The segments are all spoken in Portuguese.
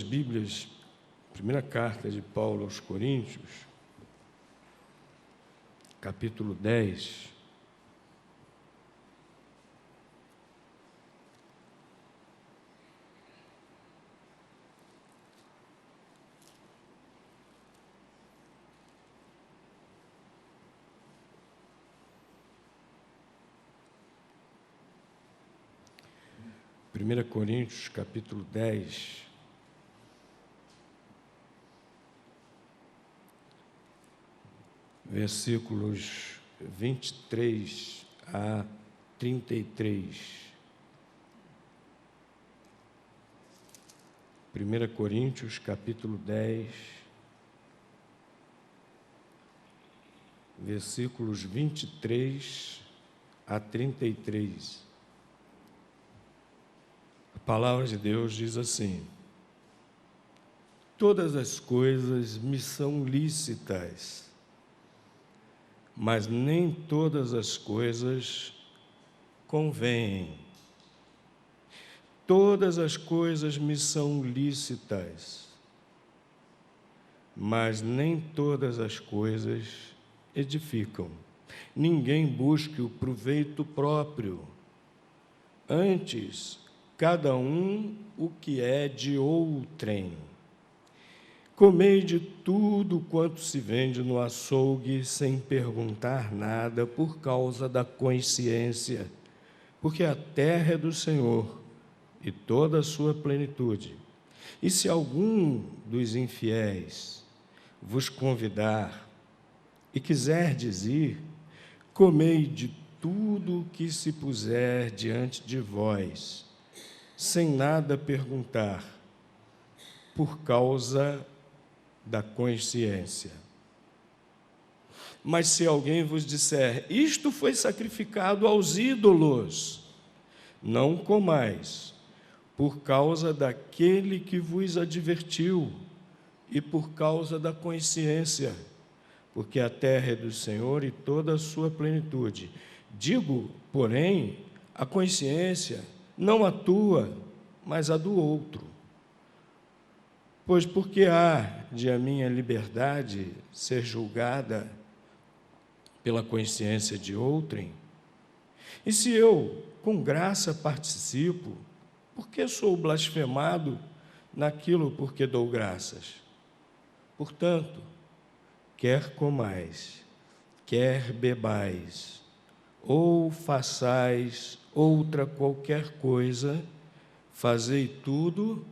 Bíblias, primeira carta de Paulo aos Coríntios, capítulo 10. Primeira Coríntios, capítulo 10, versículos 23 a 33. 1 Coríntios, capítulo 10, versículos 23 a 33. A palavra de Deus diz assim: todas as coisas me são lícitas, mas nem todas as coisas convêm. Todas as coisas me são lícitas, mas nem todas as coisas edificam. Ninguém busque o proveito próprio. Antes, cada um o que é de outrem. Comei de tudo quanto se vende no açougue, sem perguntar nada, por causa da consciência, porque a terra é do Senhor e toda a sua plenitude. E se algum dos infiéis vos convidar e quiserdes ir, comei de tudo o que se puser diante de vós, sem nada perguntar, por causa da consciência. Mas se alguém vos disser, isto foi sacrificado aos ídolos, não comais, por causa daquele que vos advertiu e por causa da consciência, porque a terra é do Senhor e toda a sua plenitude. Digo, porém, a consciência, não a tua, mas a do outro. Pois porque há de a minha liberdade ser julgada pela consciência de outrem? E se eu, com graça, participo, por que sou blasfemado naquilo por que dou graças? Portanto, quer comais, quer bebais, ou façais outra qualquer coisa, fazei tudo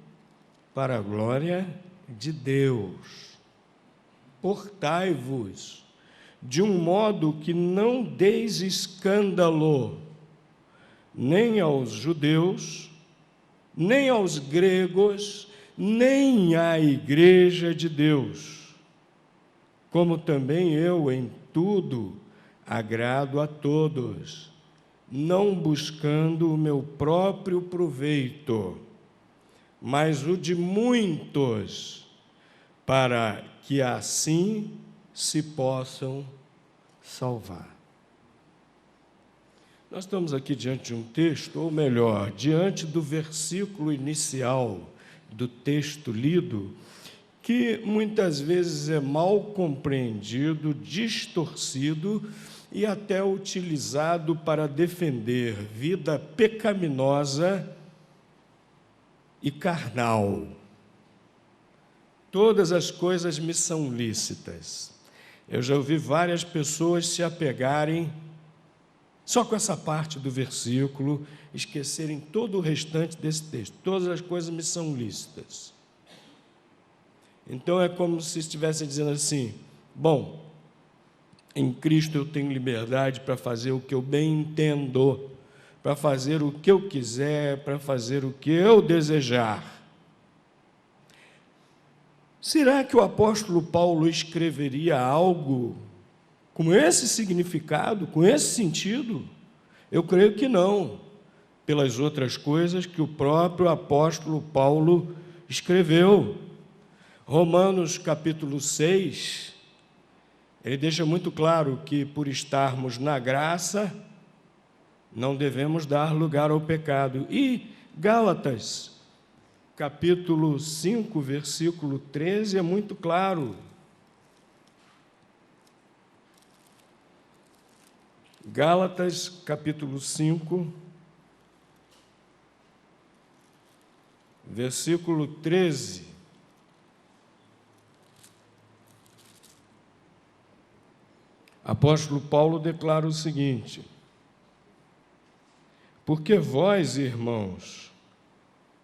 para a glória de Deus. Portai-vos de um modo que não deis escândalo, nem aos judeus, nem aos gregos, nem à igreja de Deus, como também eu em tudo agrado a todos, não buscando o meu próprio proveito, mas o de muitos, para que assim se possam salvar. Nós estamos aqui diante de um texto, ou melhor, diante do versículo inicial do texto lido, que muitas vezes é mal compreendido, distorcido e até utilizado para defender vida pecaminosa e carnal. Todas as coisas me são lícitas. Eu já ouvi várias pessoas se apegarem só com essa parte do versículo, esquecerem todo o restante desse texto. Todas as coisas me são lícitas. Então é como se estivesse dizendo assim: bom, em Cristo eu tenho liberdade para fazer o que eu bem entendo, para fazer o que eu quiser, para fazer o que eu desejar. Será que o apóstolo Paulo escreveria algo com esse significado, com esse sentido? Eu creio que não, pelas outras coisas que o próprio apóstolo Paulo escreveu. Romanos capítulo 6, ele deixa muito claro que por estarmos na graça, não devemos dar lugar ao pecado. E Gálatas, capítulo 5, versículo 13, é muito claro. Gálatas, capítulo 5, versículo 13. Apóstolo Paulo declara o seguinte: porque vós, irmãos,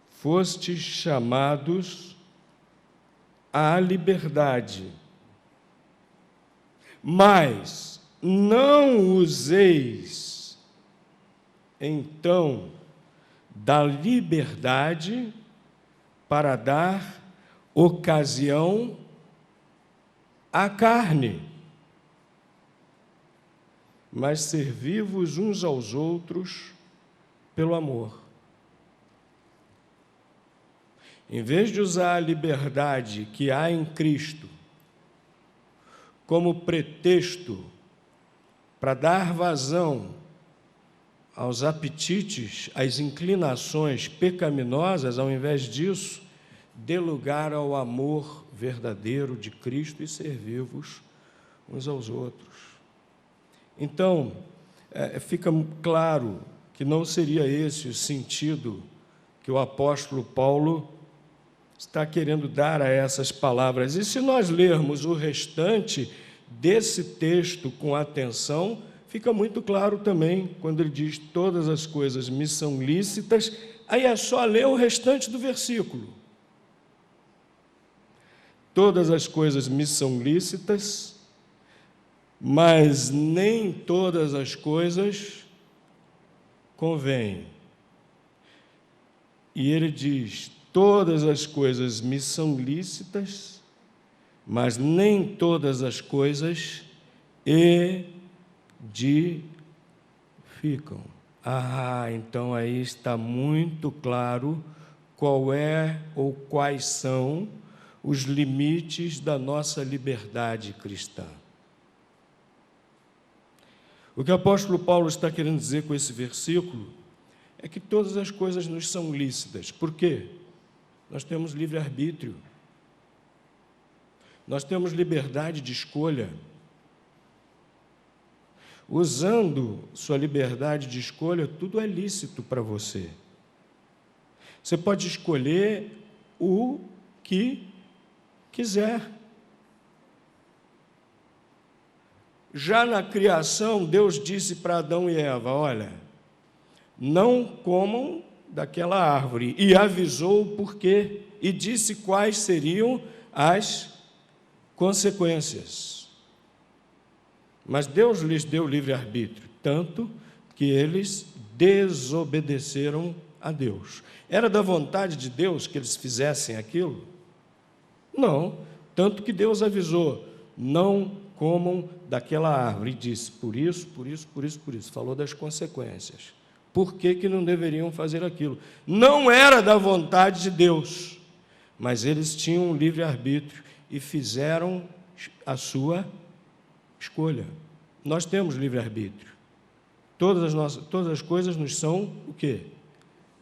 fostes chamados à liberdade, mas não useis, então, da liberdade para dar ocasião à carne, mas servi-vos uns aos outros pelo amor. Em vez de usar a liberdade que há em Cristo como pretexto para dar vazão aos apetites, às inclinações pecaminosas, ao invés disso, dê lugar ao amor verdadeiro de Cristo e servi-vos uns aos outros. Então, fica claro que não seria esse o sentido que o apóstolo Paulo está querendo dar a essas palavras. E se nós lermos o restante desse texto com atenção, fica muito claro também, quando ele diz todas as coisas me são lícitas, aí é só ler o restante do versículo. Todas as coisas me são lícitas, mas nem todas as coisas convêm. E ele diz, todas as coisas me são lícitas, mas nem todas as coisas edificam. Então aí está muito claro qual é ou quais são os limites da nossa liberdade cristã. O que o apóstolo Paulo está querendo dizer com esse versículo é que todas as coisas nos são lícitas. Por quê? Nós temos livre-arbítrio. Nós temos liberdade de escolha. Usando sua liberdade de escolha, tudo é lícito para você. Você pode escolher o que quiser. Já na criação, Deus disse para Adão e Eva, olha, não comam daquela árvore, e avisou o porquê, e disse quais seriam as consequências. Mas Deus lhes deu livre-arbítrio, tanto que eles desobedeceram a Deus. Era da vontade de Deus que eles fizessem aquilo? Não, tanto que Deus avisou, não comam daquela árvore, e disse, por isso, falou das consequências. Por que não deveriam fazer aquilo? Não era da vontade de Deus, mas eles tinham um livre-arbítrio e fizeram a sua escolha. Nós temos livre-arbítrio. Todas as coisas nos são o quê?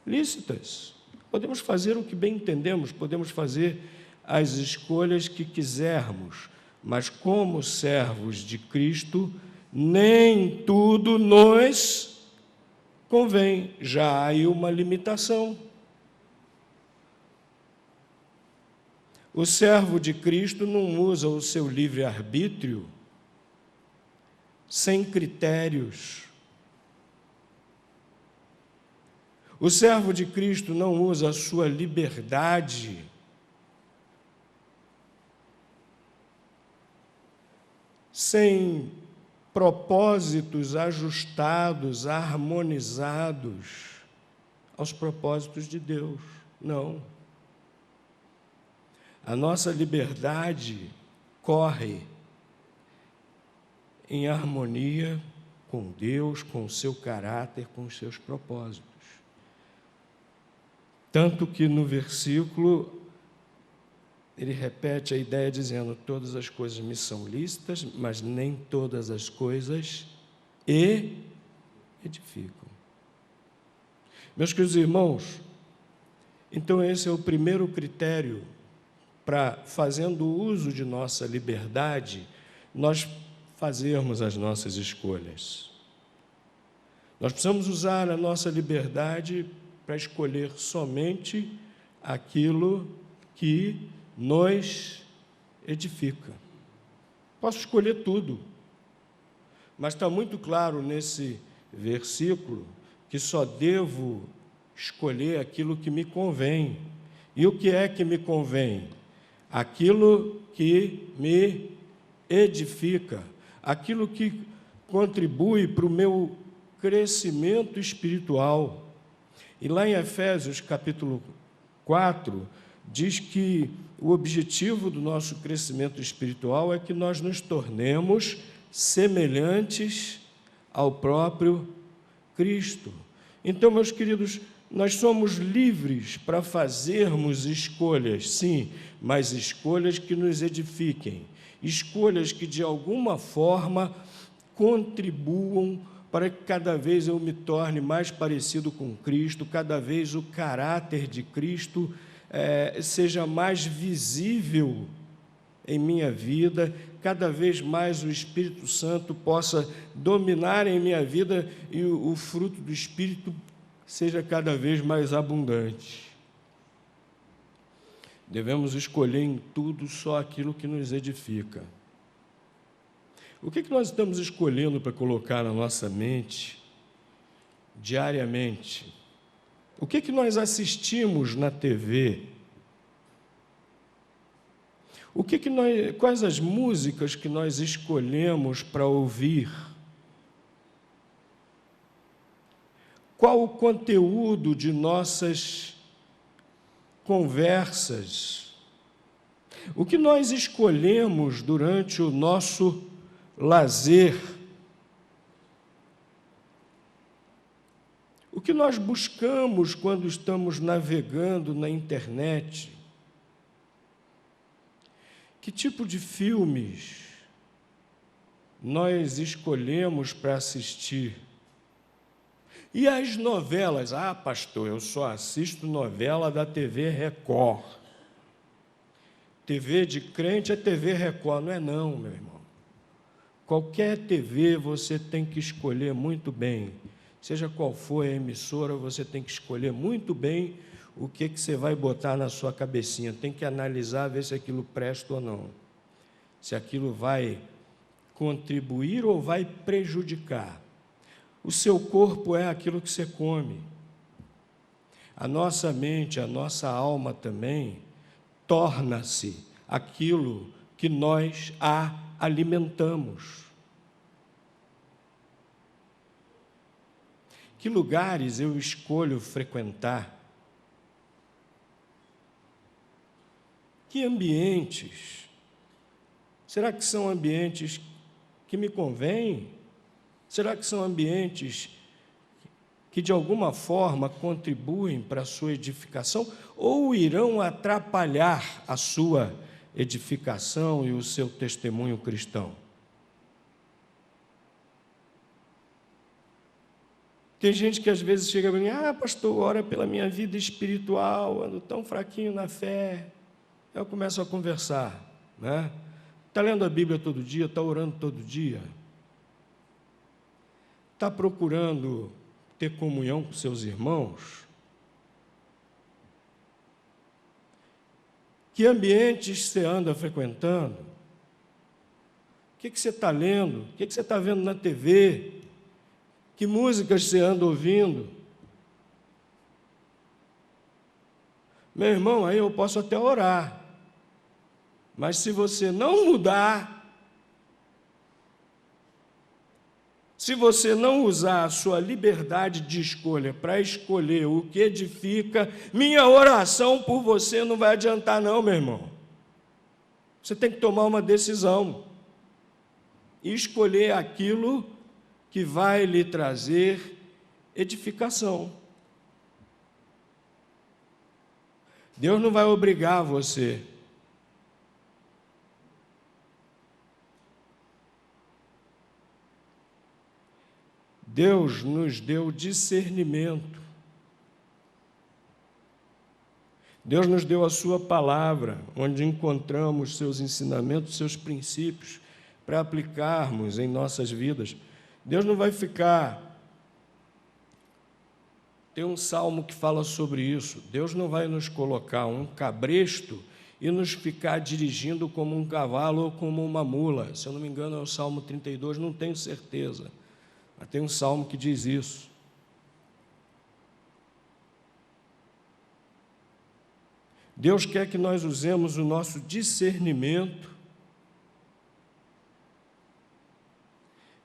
Lícitas. Podemos fazer o que bem entendemos, podemos fazer as escolhas que quisermos, mas como servos de Cristo, nem tudo nos convém. Já há aí uma limitação. O servo de Cristo não usa o seu livre-arbítrio sem critérios. O servo de Cristo não usa a sua liberdade sem propósitos ajustados, harmonizados aos propósitos de Deus. Não. A nossa liberdade corre em harmonia com Deus, com o seu caráter, com os seus propósitos. Tanto que no versículo ele repete a ideia dizendo, todas as coisas me são lícitas, mas nem todas as coisas edificam. Meus queridos irmãos, Então, esse é o primeiro critério para, fazendo uso de nossa liberdade, nós fazermos as nossas escolhas. Nós precisamos usar a nossa liberdade para escolher somente aquilo que nos edifica. Posso escolher tudo, mas está muito claro nesse versículo que só devo escolher aquilo que me convém. E o que é que me convém? Aquilo que me edifica, aquilo que contribui para o meu crescimento espiritual. E lá em Efésios, capítulo 4, diz que o objetivo do nosso crescimento espiritual é que nós nos tornemos semelhantes ao próprio Cristo. Então, meus queridos, nós somos livres para fazermos escolhas, sim, mas escolhas que nos edifiquem, escolhas que, de alguma forma, contribuam para que cada vez eu me torne mais parecido com Cristo, cada vez o caráter de Cristo seja mais visível em minha vida, cada vez mais o Espírito Santo possa dominar em minha vida e o fruto do Espírito seja cada vez mais abundante. Devemos escolher em tudo só aquilo que nos edifica. O que nós estamos escolhendo para colocar na nossa mente diariamente? O que nós assistimos na TV? Quais as músicas que nós escolhemos para ouvir? Qual o conteúdo de nossas conversas? O que nós escolhemos durante o nosso lazer? O que nós buscamos quando estamos navegando na internet? Que tipo de filmes nós escolhemos para assistir? E as novelas? Ah, pastor, eu só assisto novela da TV Record. TV de crente é TV Record. Não é não, meu irmão. Qualquer TV você tem que escolher muito bem. Seja qual for a emissora, você tem que escolher muito bem o que você vai botar na sua cabecinha. Tem que analisar, ver se aquilo presta ou não. Se aquilo vai contribuir ou vai prejudicar. O seu corpo é aquilo que você come. A nossa mente, a nossa alma também torna-se aquilo que nós alimentamos. Que lugares eu escolho frequentar? Que ambientes? Será que são ambientes que me convêm? Será que são ambientes que, de alguma forma, contribuem para a sua edificação ou irão atrapalhar a sua edificação e o seu testemunho cristão? Tem gente que às vezes chega para mim, pastor, ora pela minha vida espiritual, ando tão fraquinho na fé. Eu começo a conversar, né? Está lendo a Bíblia todo dia, está orando todo dia? Está procurando ter comunhão com seus irmãos? Que ambientes você anda frequentando? O que você está lendo? O que você está vendo na TV? Que músicas você anda ouvindo? Meu irmão, aí eu posso até orar, mas se você não mudar, se você não usar a sua liberdade de escolha para escolher o que edifica, minha oração por você não vai adiantar não, meu irmão. Você tem que tomar uma decisão e escolher aquilo que vai lhe trazer edificação. Deus não vai obrigar você. Deus nos deu discernimento Deus nos deu a sua palavra, onde encontramos seus ensinamentos, seus princípios, para aplicarmos em nossas vidas. Deus não vai ficar... Tem um salmo que fala sobre isso. Deus não vai nos colocar um cabresto e nos ficar dirigindo como um cavalo ou como uma mula. Se eu não me engano, é o Salmo 32, não tenho certeza. Mas tem um salmo que diz isso. Deus quer que nós usemos o nosso discernimento.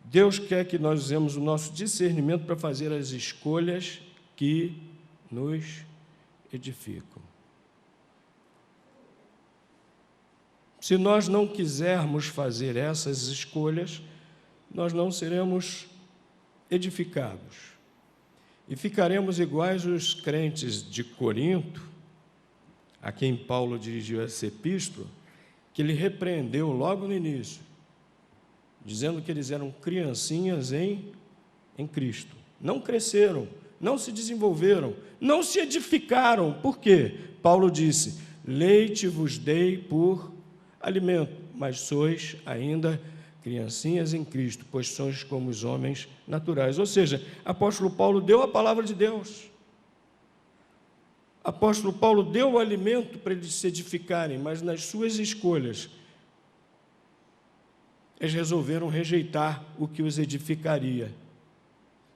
Deus quer que nós usemos o nosso discernimento para fazer as escolhas que nos edificam. Se nós não quisermos fazer essas escolhas, nós não seremos edificados. E ficaremos iguais os crentes de Corinto, a quem Paulo dirigiu essa epístola, que ele repreendeu logo no início, dizendo que eles eram criancinhas em Cristo. Não cresceram, não se desenvolveram, não se edificaram. Por quê? Paulo disse: leite vos dei por alimento, mas sois ainda criancinhas em Cristo, pois sois como os homens naturais. Ou seja, apóstolo Paulo deu a palavra de Deus. Apóstolo Paulo deu o alimento para eles se edificarem, mas nas suas escolhas, eles resolveram rejeitar o que os edificaria.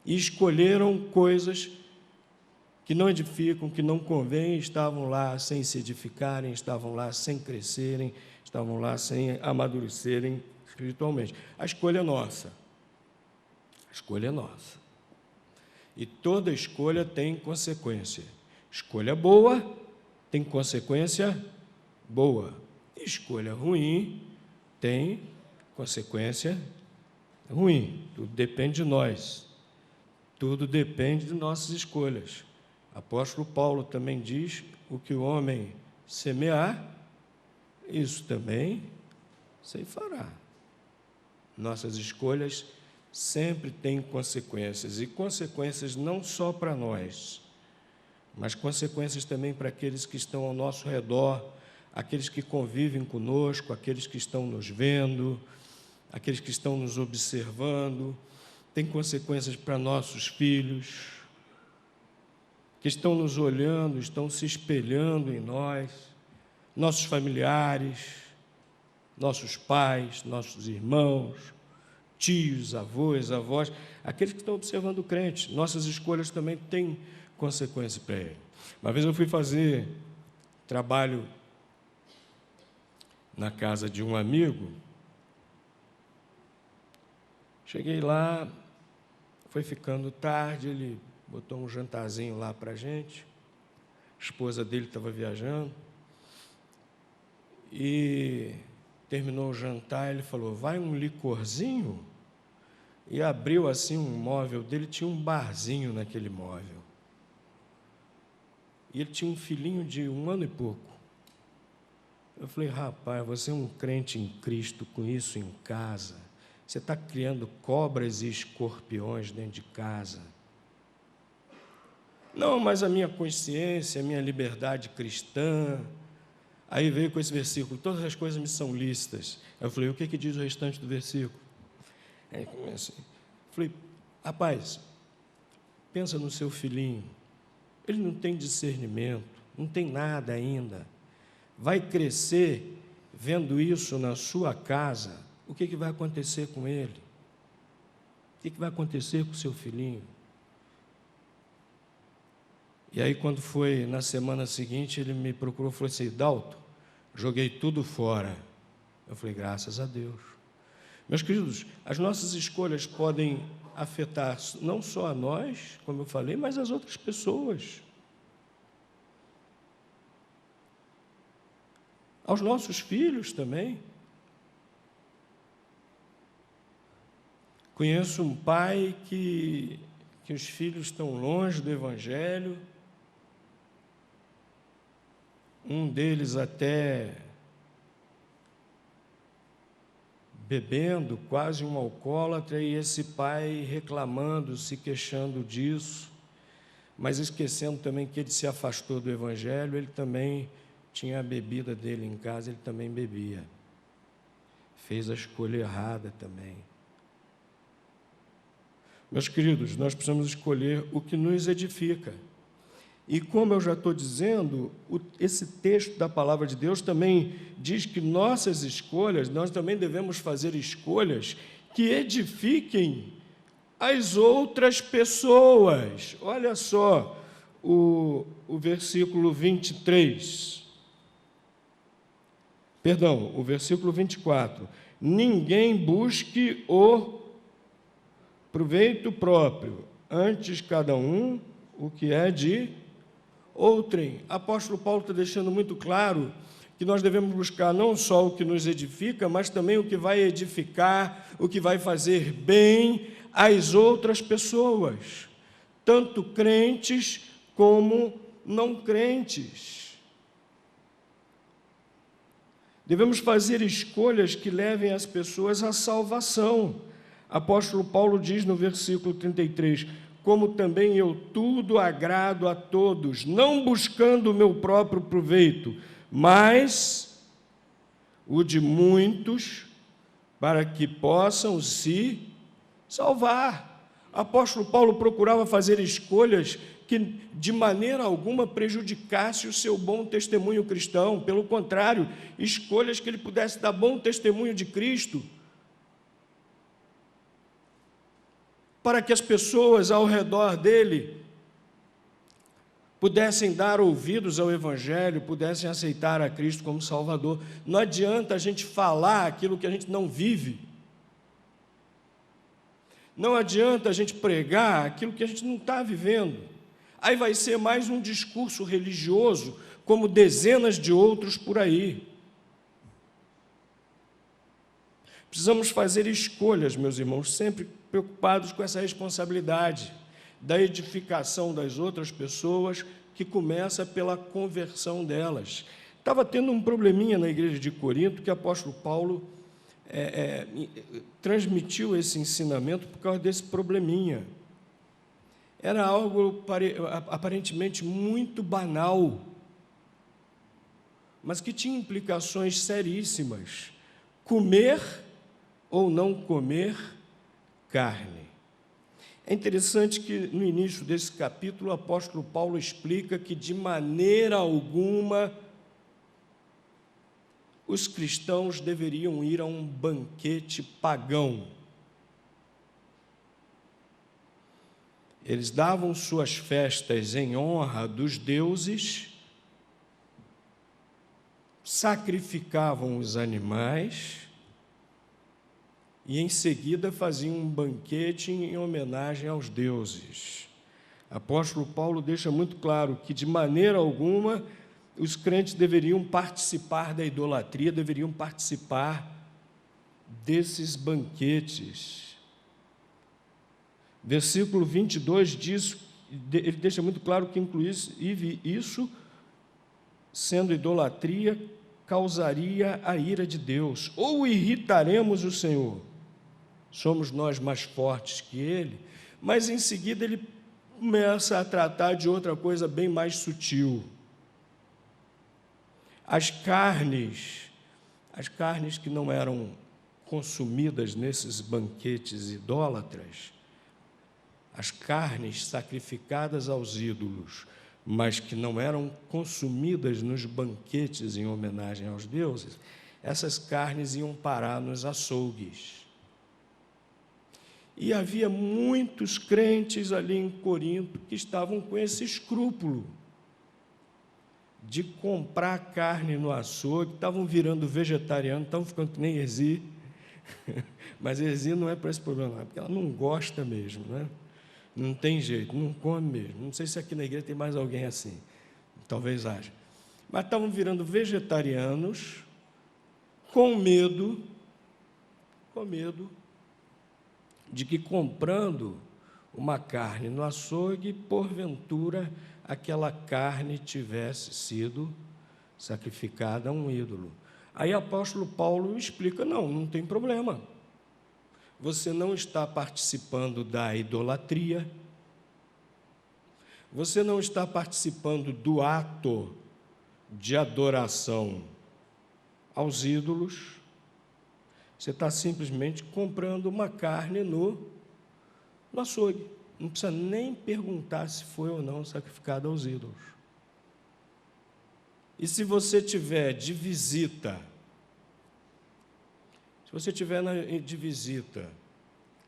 E escolheram coisas que não edificam, que não convêm, estavam lá sem se edificarem, estavam lá sem crescerem, estavam lá sem amadurecerem espiritualmente. A escolha é nossa. A escolha é nossa. E toda escolha tem consequência. Escolha boa tem consequência boa. Escolha ruim tem consequência ruim. Tudo depende de nós. Tudo depende de nossas escolhas. Apóstolo Paulo também diz: o que o homem semear, isso também ceifará. Nossas escolhas sempre têm consequências, e consequências não só para nós, mas consequências também para aqueles que estão ao nosso redor, aqueles que convivem conosco, aqueles que estão nos vendo, aqueles que estão nos observando. Tem consequências para nossos filhos, que estão nos olhando, estão se espelhando em nós, nossos familiares, nossos pais, nossos irmãos, tios, avós, avós, aqueles que estão observando o crente. Nossas escolhas também têm consequência para ele. Uma vez eu fui fazer trabalho na casa de um amigo. Cheguei lá, foi ficando tarde, ele botou um jantarzinho lá para a gente, a esposa dele estava viajando, e terminou o jantar, ele falou: vai um licorzinho? E abriu assim um móvel dele, tinha um barzinho naquele móvel. E ele tinha um filhinho de 1 ano e pouco. Eu falei: rapaz, você é um crente em Cristo com isso em casa? Você está criando cobras e escorpiões dentro de casa. Não, mas a minha consciência, a minha liberdade cristã. Aí veio com esse versículo: todas as coisas me são lícitas. Aí eu falei: o que diz o restante do versículo? Aí comecei. Falei: rapaz, pensa no seu filhinho. Ele não tem discernimento, não tem nada ainda. Vai crescer vendo isso na sua casa. O que vai acontecer com ele? O que vai acontecer com o seu filhinho? E aí, quando foi na semana seguinte, ele me procurou e falou assim: Dalton, joguei tudo fora. Eu falei: graças a Deus. Meus queridos, as nossas escolhas podem afetar não só a nós, como eu falei, mas as outras pessoas. Aos nossos filhos também. Conheço um pai que os filhos estão longe do Evangelho. Um deles até bebendo, quase um alcoólatra, e esse pai reclamando, se queixando disso. mas esquecendo também que ele se afastou do Evangelho, ele também tinha a bebida dele em casa, ele também bebia. Fez a escolha errada também. Meus queridos, nós precisamos escolher o que nos edifica. E como eu já estou dizendo, esse texto da palavra de Deus também diz que nossas escolhas, nós também devemos fazer escolhas que edifiquem as outras pessoas. Olha só o versículo 23. Perdão, o versículo 24. Ninguém busque o proveito próprio, antes cada um o que é de outrem. Apóstolo Paulo está deixando muito claro que nós devemos buscar não só o que nos edifica, mas também o que vai edificar, o que vai fazer bem às outras pessoas, tanto crentes como não crentes. Devemos fazer escolhas que levem as pessoas à salvação. Apóstolo Paulo diz no versículo 33, como também eu tudo agrado a todos, não buscando o meu próprio proveito, mas o de muitos, para que possam se salvar. Apóstolo Paulo procurava fazer escolhas que de maneira alguma prejudicasse o seu bom testemunho cristão, pelo contrário, escolhas que ele pudesse dar bom testemunho de Cristo, para que as pessoas ao redor dele pudessem dar ouvidos ao Evangelho, pudessem aceitar a Cristo como Salvador. Não adianta a gente falar aquilo que a gente não vive. Não adianta a gente pregar aquilo que a gente não está vivendo. Aí vai ser mais um discurso religioso, como dezenas de outros por aí. Precisamos fazer escolhas, meus irmãos, sempre preocupados com essa responsabilidade da edificação das outras pessoas, que começa pela conversão delas. Estava tendo um probleminha na igreja de Corinto, que o apóstolo Paulo transmitiu esse ensinamento por causa desse probleminha. Era algo aparentemente muito banal, mas que tinha implicações seríssimas. Comer ou não comer carne. É interessante que, no início desse capítulo, o apóstolo Paulo explica que, de maneira alguma, os cristãos deveriam ir a um banquete pagão. Eles davam suas festas em honra dos deuses, sacrificavam os animais e, em seguida, faziam um banquete em homenagem aos deuses. O apóstolo Paulo deixa muito claro que, de maneira alguma, os crentes deveriam participar da idolatria, deveriam participar desses banquetes. Versículo 22 diz, ele deixa muito claro que, inclusive, isso, sendo idolatria, causaria a ira de Deus. Ou irritaremos o Senhor, somos nós mais fortes que Ele, mas em seguida ele começa a tratar de outra coisa bem mais sutil. As carnes que não eram consumidas nesses banquetes idólatras, as carnes sacrificadas aos ídolos, mas que não eram consumidas nos banquetes em homenagem aos deuses, essas carnes iam parar nos açougues. E havia muitos crentes ali em Corinto que estavam com esse escrúpulo de comprar carne no açougue, estavam virando vegetarianos, estavam ficando que nem Ezi, mas Ezi não é para esse problema, é porque ela não gosta mesmo, né? Não tem jeito, não come mesmo. Não sei se aqui na igreja tem mais alguém assim, talvez haja. Mas estavam virando vegetarianos com medo de que, comprando uma carne no açougue, porventura aquela carne tivesse sido sacrificada a um ídolo. Aí o apóstolo Paulo explica, não tem problema. Você não está participando da idolatria, você não está participando do ato de adoração aos ídolos, você está simplesmente comprando uma carne no açougue. Não precisa nem perguntar se foi ou não sacrificada aos ídolos. E se você tiver de visita,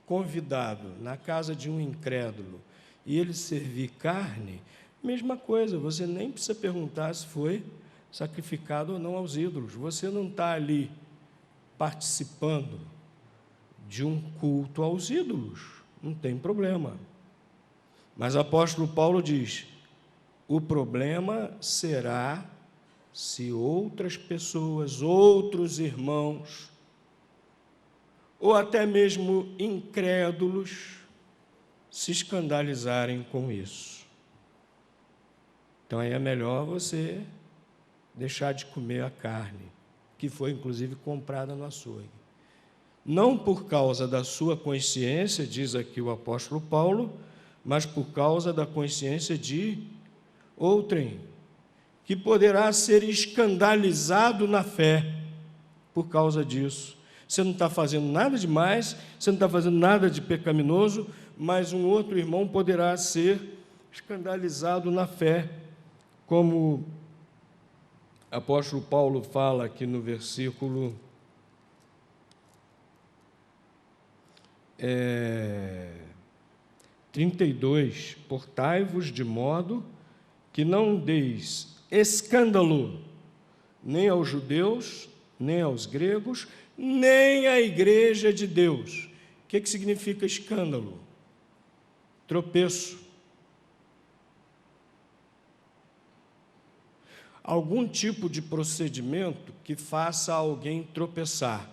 convidado na casa de um incrédulo, e ele servir carne, mesma coisa, você nem precisa perguntar se foi sacrificado ou não aos ídolos. Você não está ali participando de um culto aos ídolos, não tem problema. Mas o apóstolo Paulo diz: o problema será se outras pessoas, outros irmãos, ou até mesmo incrédulos, se escandalizarem com isso. Então, aí é melhor você deixar de comer a carne, que foi, inclusive, comprada no açougue. Não por causa da sua consciência, diz aqui o apóstolo Paulo, mas por causa da consciência de outrem, que poderá ser escandalizado na fé por causa disso. Você não está fazendo nada demais, você não está fazendo nada de pecaminoso, mas um outro irmão poderá ser escandalizado na fé, como o apóstolo Paulo fala aqui no versículo 32, portai-vos de modo que não deis escândalo nem aos judeus, nem aos gregos, nem à igreja de Deus. O que significa escândalo? Tropeço. Algum tipo de procedimento que faça alguém tropeçar.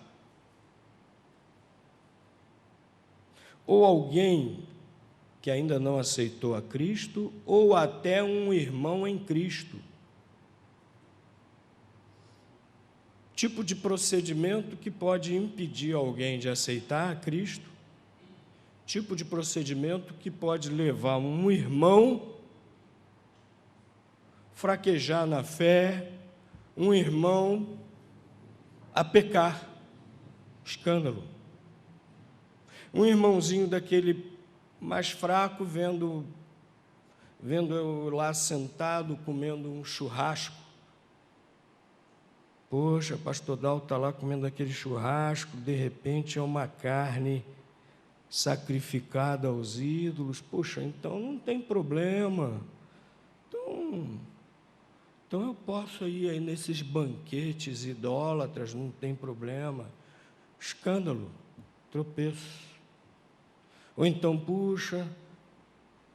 Ou alguém que ainda não aceitou a Cristo, ou até um irmão em Cristo. Tipo de procedimento que pode impedir alguém de aceitar a Cristo, tipo de procedimento que pode levar um irmão fraquejar na fé, um irmão a pecar, escândalo. Um irmãozinho daquele mais fraco, vendo eu lá sentado, comendo um churrasco. Poxa, pastor Dalto está lá comendo aquele churrasco, de repente é uma carne sacrificada aos ídolos. Poxa, então não tem problema. Então eu posso ir aí nesses banquetes idólatras, não tem problema. Escândalo, tropeço. Ou então, puxa,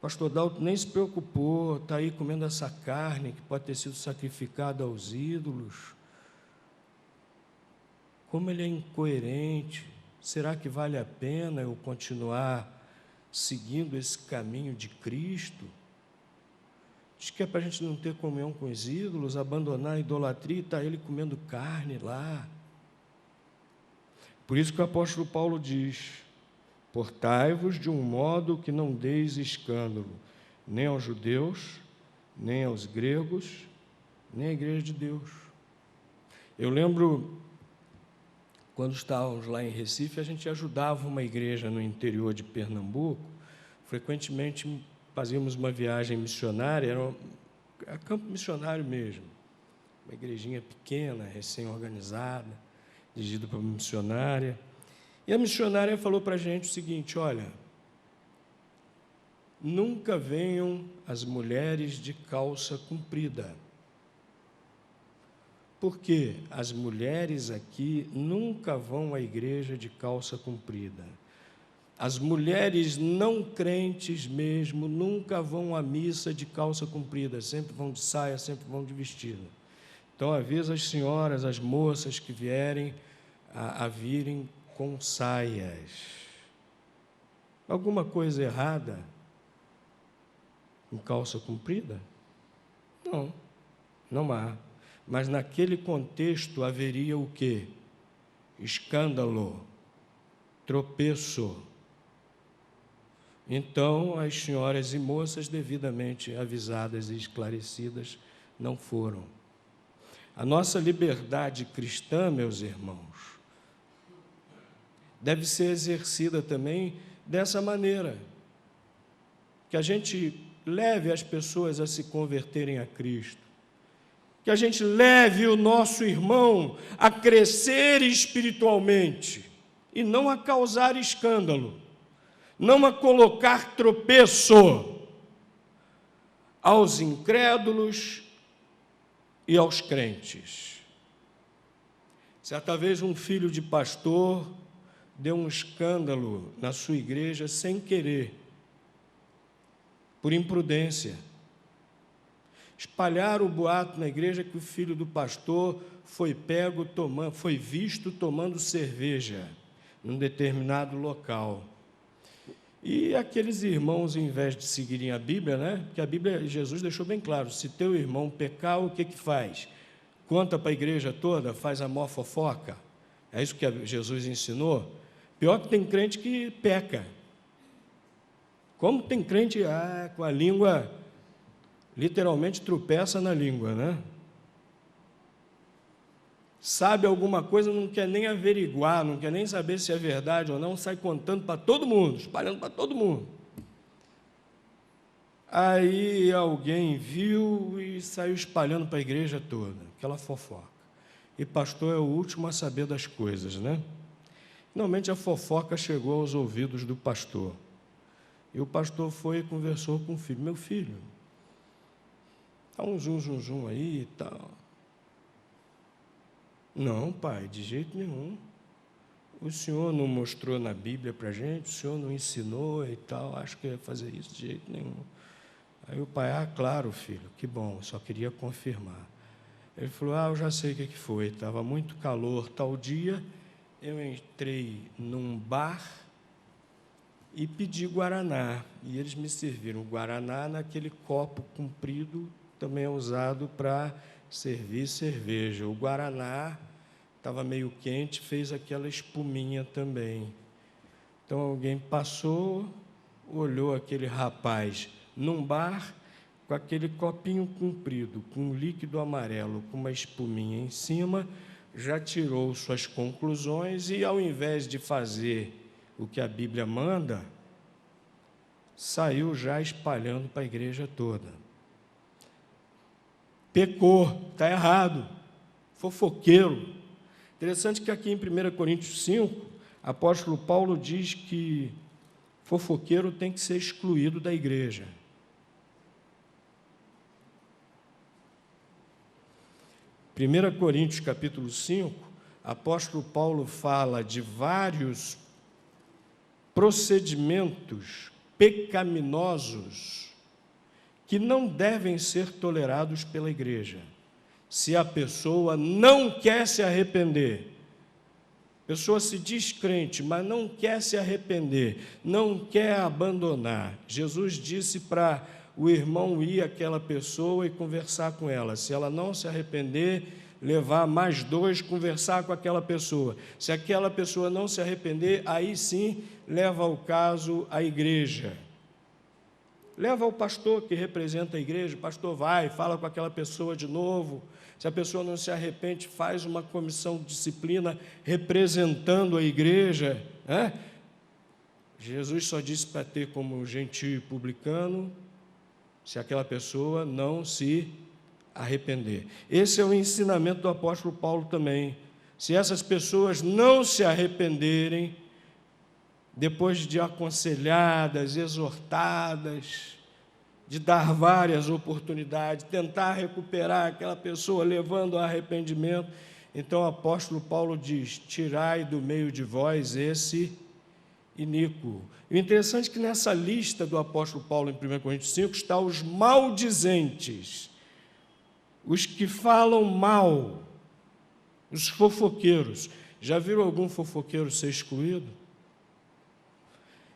pastor Dalto nem se preocupou, está aí comendo essa carne que pode ter sido sacrificada aos ídolos. Como ele é incoerente, será que vale a pena eu continuar seguindo esse caminho de Cristo? Diz que é para a gente não ter comunhão com os ídolos, abandonar a idolatria e está ele comendo carne lá. Por isso que o apóstolo Paulo diz: portai-vos de um modo que não deis escândalo, nem aos judeus, nem aos gregos, nem à igreja de Deus. Eu lembro, quando estávamos lá em Recife, a gente ajudava uma igreja no interior de Pernambuco, frequentemente fazíamos uma viagem missionária, era campo missionário mesmo, uma igrejinha pequena, recém-organizada, dirigida por uma missionária. E a missionária falou para a gente o seguinte: olha, nunca venham as mulheres de calça comprida, porque as mulheres aqui nunca vão à igreja de calça comprida. As mulheres não crentes mesmo nunca vão à missa de calça comprida, sempre vão de saia, sempre vão de vestido. Então avisa as senhoras, as moças que vierem a virem com saias. Alguma coisa errada em calça comprida? Não, não há. Mas naquele contexto haveria o quê? Escândalo, tropeço. Então, as senhoras e moças devidamente avisadas e esclarecidas não foram. A nossa liberdade cristã, meus irmãos, deve ser exercida também dessa maneira, que a gente leve as pessoas a se converterem a Cristo, que a gente leve o nosso irmão a crescer espiritualmente e não a causar escândalo, não a colocar tropeço aos incrédulos e aos crentes. Certa vez um filho de pastor deu um escândalo na sua igreja sem querer, por imprudência. Espalharam o boato na igreja que o filho do pastor foi visto tomando cerveja num determinado local. E aqueles irmãos, em vez de seguirem a Bíblia, né? Porque a Bíblia, Jesus deixou bem claro, se teu irmão pecar, o que faz? Conta para a igreja toda, faz a maior fofoca. É isso que Jesus ensinou? Pior que tem crente que peca. Como tem crente com a língua, literalmente tropeça na língua, né? Sabe alguma coisa, não quer nem averiguar, não quer nem saber se é verdade ou não, sai contando para todo mundo, espalhando para todo mundo. Aí alguém viu e saiu espalhando para a igreja toda, aquela fofoca. E pastor é o último a saber das coisas, né? Finalmente a fofoca chegou aos ouvidos do pastor. E o pastor foi e conversou com o filho. Meu filho, está um zum aí e tal. Não, pai, de jeito nenhum. O senhor não mostrou na Bíblia para a gente, o senhor não ensinou e tal, acho que ia fazer isso de jeito nenhum. Aí o pai, claro, filho, que bom, só queria confirmar. Ele falou, eu já sei o que foi, estava muito calor tal dia, eu entrei num bar e pedi guaraná, e eles me serviram guaraná naquele copo comprido, também é usado para servir cerveja. O guaraná estava meio quente, fez aquela espuminha também. Então alguém passou, olhou aquele rapaz num bar com aquele copinho comprido, com um líquido amarelo, com uma espuminha em cima, já tirou suas conclusões e, ao invés de fazer o que a Bíblia manda, saiu já espalhando para a igreja toda. Pecou, está errado, fofoqueiro. Interessante que aqui em 1 Coríntios 5, apóstolo Paulo diz que fofoqueiro tem que ser excluído da igreja. Em 1 Coríntios capítulo 5, apóstolo Paulo fala de vários procedimentos pecaminosos que não devem ser tolerados pela igreja, se a pessoa não quer se arrepender. A pessoa se diz crente, mas não quer se arrepender, não quer abandonar. Jesus disse para o irmão ir àquela pessoa e conversar com ela. Se ela não se arrepender, levar mais 2, conversar com aquela pessoa. Se aquela pessoa não se arrepender, aí sim leva o caso à igreja. Leva ao pastor que representa a igreja, o pastor vai, fala com aquela pessoa de novo. Se a pessoa não se arrepende, faz uma comissão de disciplina representando a igreja. Jesus só disse para ter como gentio e publicano, se aquela pessoa não se arrepender. Esse é o ensinamento do apóstolo Paulo também. Se essas pessoas não se arrependerem, depois de aconselhadas, exortadas, de dar várias oportunidades, tentar recuperar aquela pessoa, levando ao arrependimento, então o apóstolo Paulo diz, tirai do meio de vós esse iníquo. E o interessante é que nessa lista do apóstolo Paulo, em 1 Coríntios 5, está os maldizentes, os que falam mal, os fofoqueiros. Já viram algum fofoqueiro ser excluído?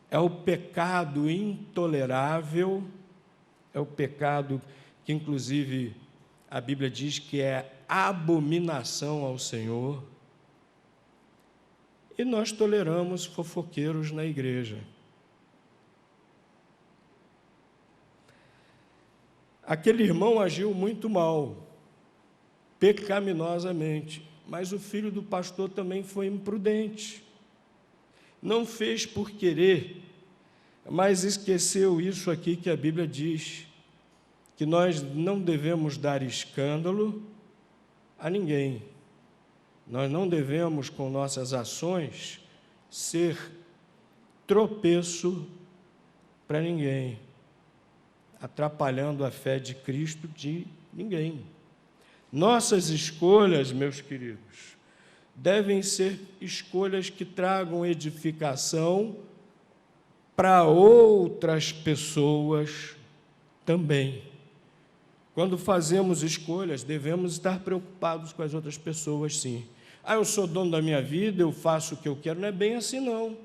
É o pecado intolerável, é o pecado que, inclusive, a Bíblia diz que é abominação ao Senhor. E nós toleramos fofoqueiros na igreja. Aquele irmão agiu muito mal, pecaminosamente, mas o filho do pastor também foi imprudente. Não fez por querer, mas esqueceu isso aqui que a Bíblia diz, que nós não devemos dar escândalo a ninguém. Nós não devemos, com nossas ações, ser tropeço para ninguém, atrapalhando a fé de Cristo de ninguém. Nossas escolhas, meus queridos, devem ser escolhas que tragam edificação para outras pessoas também. Quando fazemos escolhas, devemos estar preocupados com as outras pessoas, sim. Eu sou dono da minha vida, eu faço o que eu quero. Não é bem assim, não.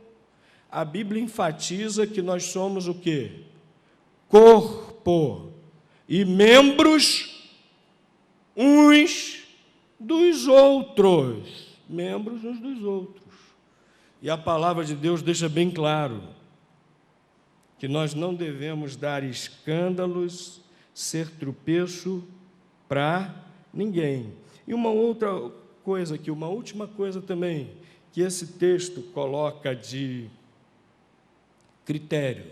A Bíblia enfatiza que nós somos o quê? Corpo e membros uns dos outros. Membros uns dos outros. E a palavra de Deus deixa bem claro que nós não devemos dar escândalos, ser tropeço para ninguém. E uma outra coisa aqui, uma última coisa também, que esse texto coloca de critério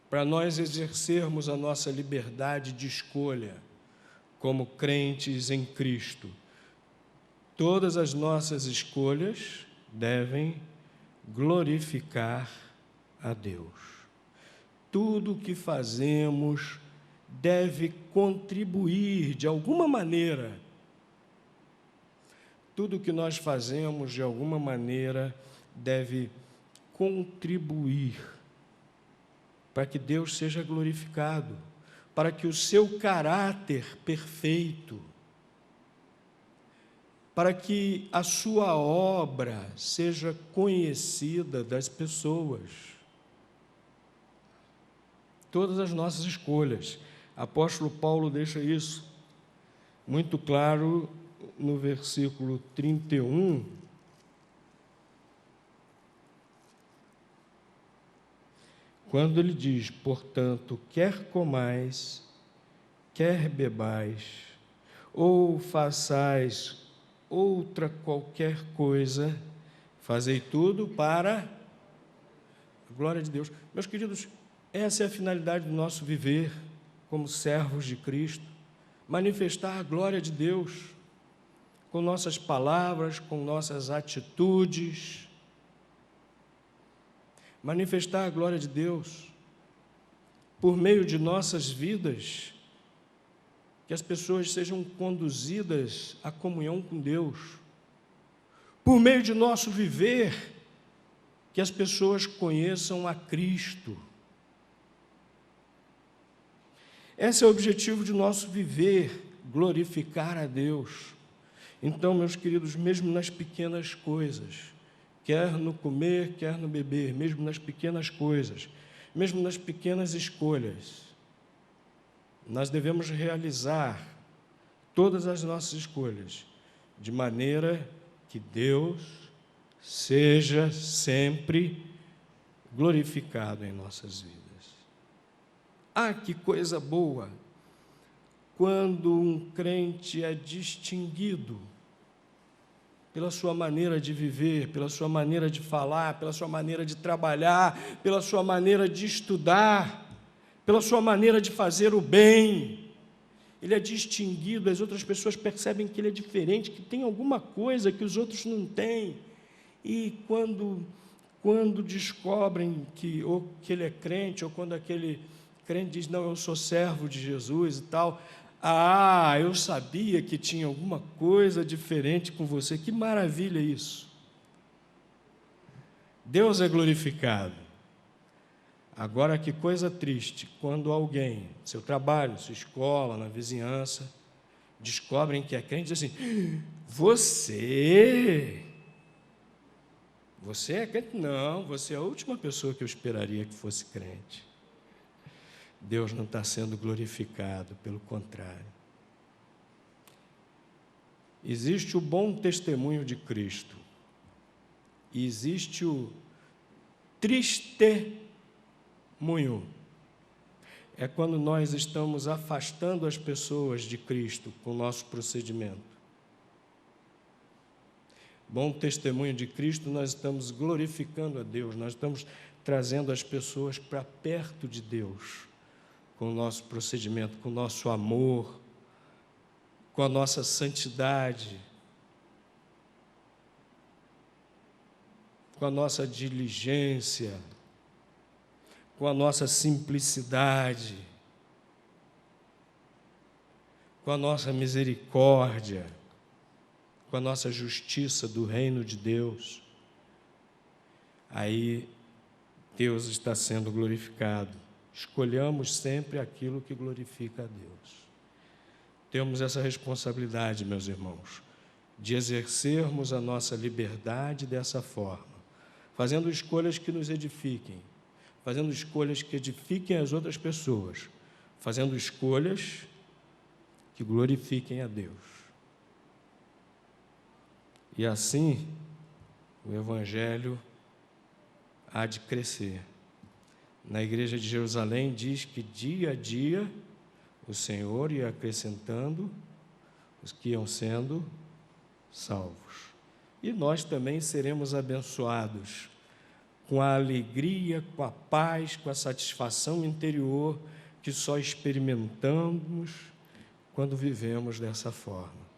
para nós exercermos a nossa liberdade de escolha como crentes em Cristo. Todas as nossas escolhas devem glorificar a Deus. Tudo o que fazemos deve contribuir de alguma maneira. Tudo o que nós fazemos, de alguma maneira, deve contribuir para que Deus seja glorificado, para que o seu caráter perfeito, para que a sua obra seja conhecida das pessoas. Todas as nossas escolhas. Apóstolo Paulo deixa isso muito claro no versículo 31, quando ele diz: portanto, quer comais, quer bebais, ou façais outra qualquer coisa, fazei tudo para a glória de Deus. Meus queridos, essa é a finalidade do nosso viver como servos de Cristo, manifestar a glória de Deus com nossas palavras, com nossas atitudes, manifestar a glória de Deus por meio de nossas vidas, que as pessoas sejam conduzidas à comunhão com Deus, por meio de nosso viver, que as pessoas conheçam a Cristo. Esse é o objetivo de nosso viver, glorificar a Deus. Então, meus queridos, mesmo nas pequenas coisas, quer no comer, quer no beber, mesmo nas pequenas coisas, mesmo nas pequenas escolhas, nós devemos realizar todas as nossas escolhas de maneira que Deus seja sempre glorificado em nossas vidas. Que coisa boa quando um crente é distinguido pela sua maneira de viver, pela sua maneira de falar, pela sua maneira de trabalhar, pela sua maneira de estudar, pela sua maneira de fazer o bem. Ele é distinguido, as outras pessoas percebem que ele é diferente, que tem alguma coisa que os outros não têm. E quando descobrem que ele é crente, ou quando aquele crente diz: não, eu sou servo de Jesus e tal, eu sabia que tinha alguma coisa diferente com você. Que maravilha isso! Deus é glorificado. Agora, que coisa triste, quando alguém, seu trabalho, sua escola, na vizinhança, descobrem que é crente e diz assim: você é crente? Não, você é a última pessoa que eu esperaria que fosse crente. Deus não está sendo glorificado, pelo contrário. Existe o bom testemunho de Cristo, e existe o tristemunho. é quando nós estamos afastando as pessoas de Cristo com o nosso procedimento. Bom testemunho de Cristo, nós estamos glorificando a Deus, nós estamos trazendo as pessoas para perto de Deus, com o nosso procedimento, com o nosso amor, com a nossa santidade, com a nossa diligência, com a nossa simplicidade, com a nossa misericórdia, com a nossa justiça do reino de Deus. Aí Deus está sendo glorificado. Escolhamos sempre aquilo que glorifica a Deus. Temos essa responsabilidade, meus irmãos, de exercermos a nossa liberdade dessa forma, fazendo escolhas que nos edifiquem, fazendo escolhas que edifiquem as outras pessoas, fazendo escolhas que glorifiquem a Deus. E assim, o Evangelho há de crescer. Na igreja de Jerusalém diz que dia a dia o Senhor ia acrescentando os que iam sendo salvos. E nós também seremos abençoados com a alegria, com a paz, com a satisfação interior que só experimentamos quando vivemos dessa forma.